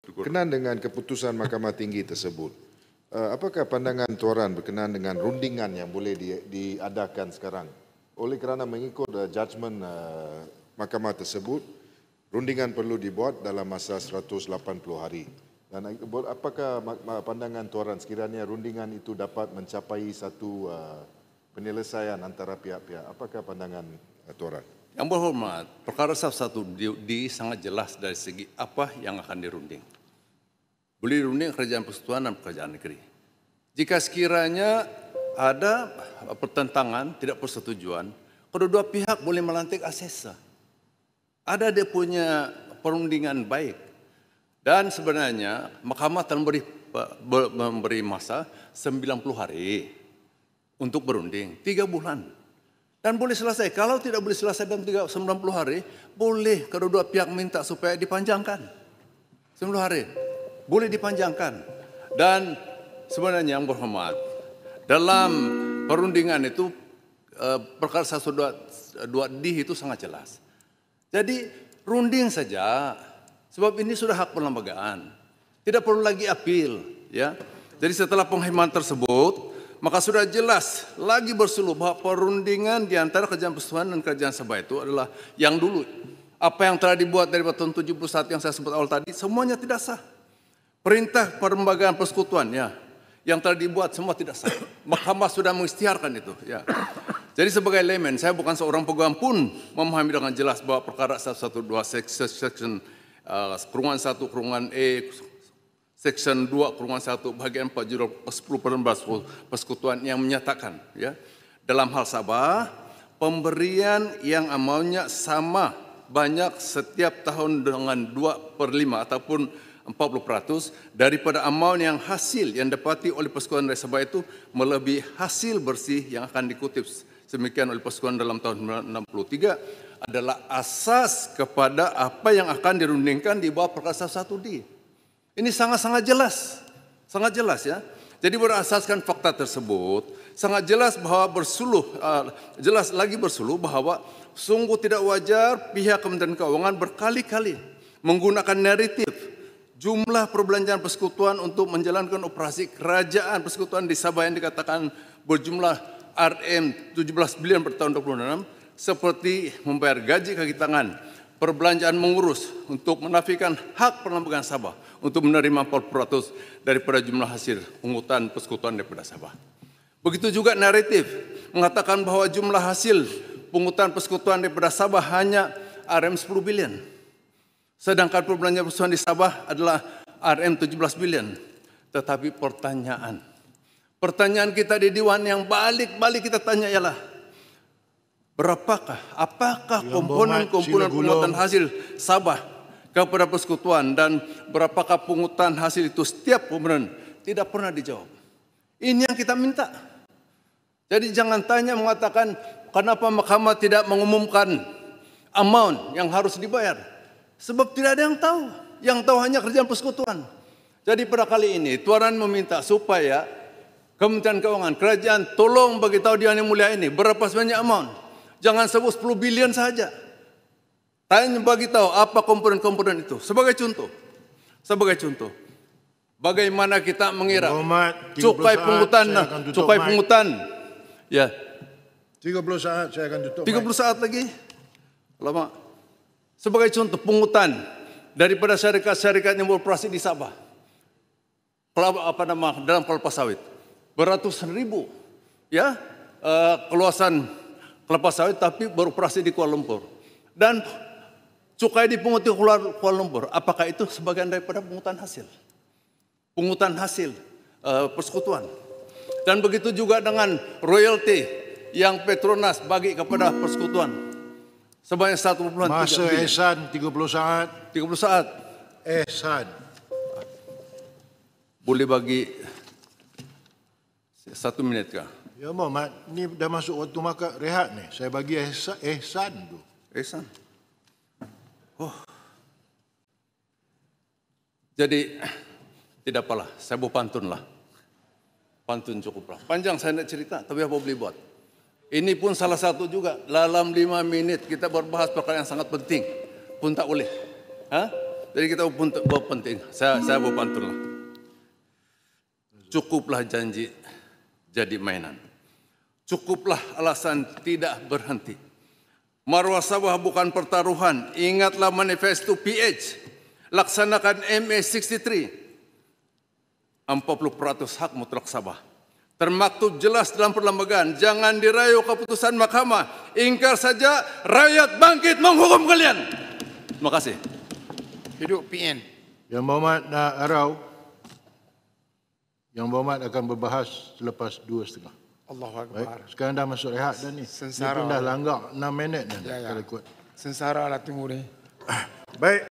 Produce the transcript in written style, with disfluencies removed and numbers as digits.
Berkenaan dengan keputusan Mahkamah Tinggi tersebut, apakah pandangan tuan berkenaan dengan rundingan yang boleh diadakan sekarang? Oleh kerana mengikut judgement mahkamah tersebut, rundingan perlu dibuat dalam masa 180 hari. Dan apakah pandangan tuan sekiranya rundingan itu dapat mencapai satu penyelesaian antara pihak-pihak? Apakah pandangan tuan? Yang berhormat, perkara 1 sangat jelas dari segi apa yang akan dirunding. Boleh dirunding kerajaan persekutuan dan kerajaan negeri. Jika sekiranya ada pertentangan, tidak persetujuan, kedua-dua pihak boleh melantik asesa. Ada dia punya perundingan baik. Dan sebenarnya mahkamah telah memberi masa 90 hari untuk berunding, 3 bulan. Dan boleh selesai. Kalau tidak boleh selesai dalam 90 hari, boleh kedua-dua pihak minta supaya dipanjangkan. 90 hari. Boleh dipanjangkan. Dan sebenarnya yang berhormat, dalam perundingan itu perkara 122D itu sangat jelas. Jadi runding saja, sebab ini sudah hak perlembagaan. Tidak perlu lagi apil. Ya. Jadi setelah penghematan tersebut, maka sudah jelas lagi bersuluh bahwa perundingan di antara kerajaan persekutuan dan kerajaan Sabah itu adalah yang dulu. Apa yang telah dibuat dari tahun 71 yang saya sebut awal tadi, semuanya tidak sah. Perintah perlembagaan persekutuan ya, yang telah dibuat semua tidak sah. Mahkamah sudah mengisytiharkan itu. Ya. Jadi sebagai layman, saya bukan seorang peguam pun memahami dengan jelas bahwa perkara 112 section kurungan 1 kurungan E Section 2 kurungan 1 bahagian 4 judul 10/11 persekutuan yang menyatakan ya, dalam hal Sabah pemberian yang amountnya sama banyak setiap tahun dengan 2/5 ataupun 40% daripada amount yang hasil yang dapati oleh persekutuan dari Sabah itu melebihi hasil bersih yang akan dikutip semikian oleh persekutuan dalam tahun 1963 adalah asas kepada apa yang akan dirundingkan di bawah perkara 1D. Ini sangat-sangat jelas, ya. Jadi berasaskan fakta tersebut, sangat jelas bahwa jelas lagi bersuluh bahwa sungguh tidak wajar pihak Kementerian Keuangan berkali-kali menggunakan naratif jumlah perbelanjaan persekutuan untuk menjalankan operasi kerajaan persekutuan di Sabah yang dikatakan berjumlah RM 17 bilion per tahun 2026 seperti membayar gaji kaki tangan, perbelanjaan mengurus untuk menafikan hak perlembagaan Sabah untuk menerima 40% daripada jumlah hasil pungutan persekutuan daripada Sabah. Begitu juga naratif mengatakan bahwa jumlah hasil pungutan persekutuan daripada Sabah hanya RM 10 bilion. Sedangkan perbelanjaan persekutuan di Sabah adalah RM 17 bilion. Tetapi pertanyaan kita di Dewan yang balik-balik kita tanya ialah, apakah komponen-komponen pungutan hasil Sabah kepada persekutuan dan berapakah pungutan hasil itu setiap komponen? Tidak pernah dijawab. Ini yang kita minta. Jadi jangan tanya mengatakan kenapa mahkamah tidak mengumumkan amount yang harus dibayar. Sebab tidak ada yang tahu. Yang tahu hanya kerajaan persekutuan. Jadi pada kali ini Tuan meminta supaya Kementerian Keuangan, kerajaan tolong bagi tahu Dewan Yang Mulia ini berapa sebanyak amount. Jangan sebut 10 bilion saja. Tanya bagi tahu apa komponen-komponen itu. Sebagai contoh, bagaimana kita mengira cukai pungutan, ya. 30 saat saya akan tutup. 30 saat lagi. Lama. Sebagai contoh pungutan daripada syarikat-syarikat yang beroperasi di Sabah. Dalam kelapa sawit. Beratus ribu, ya, keluasan kelapa sawit tapi beroperasi di Kuala Lumpur. Dan cukai dipungut di Kuala Lumpur, apakah itu sebagian daripada pungutan hasil? Pungutan hasil persekutuan. Dan begitu juga dengan royalti yang Petronas bagi kepada persekutuan. Sebanyak 1,3 bilion. Masa Ehsan 30 saat. 30 saat. Ehsan. Boleh bagi 1 minit kah? Ya Muhammad, ni dah masuk waktu makan rehat ni. Saya bagi Ehsan tu. Ehsan. Oh. Jadi tidak apalah, saya buat pantun lah. Pantun cukuplah. Panjang saya nak cerita, tapi apa boleh buat? Ini pun salah satu juga. Dalam 5 minit kita berbahas perkara yang sangat penting. Pun tak boleh. Jadi kita berpenting. Saya berpantun lah. Cukuplah janji jadi mainan. Cukuplah alasan tidak berhenti. Marwah Sabah bukan pertaruhan. Ingatlah manifesto PH. Laksanakan MA63. 40% hak mutlak Sabah. Termaktub jelas dalam perlembagaan. Jangan dirayu keputusan mahkamah. Ingkar saja, rakyat bangkit menghukum kalian. Terima kasih. Hidup PN. Yang Berhormat Arau, Yang Berhormat akan berbahas selepas 2.30. Allahu Baik, Akbar. sekarang dah masuk rehat dah ni. Sengsara. Dia pun dah langgar 6 minit dah Ya, ya. kalau ikut. Sengsara lah tunggu ni. Baik.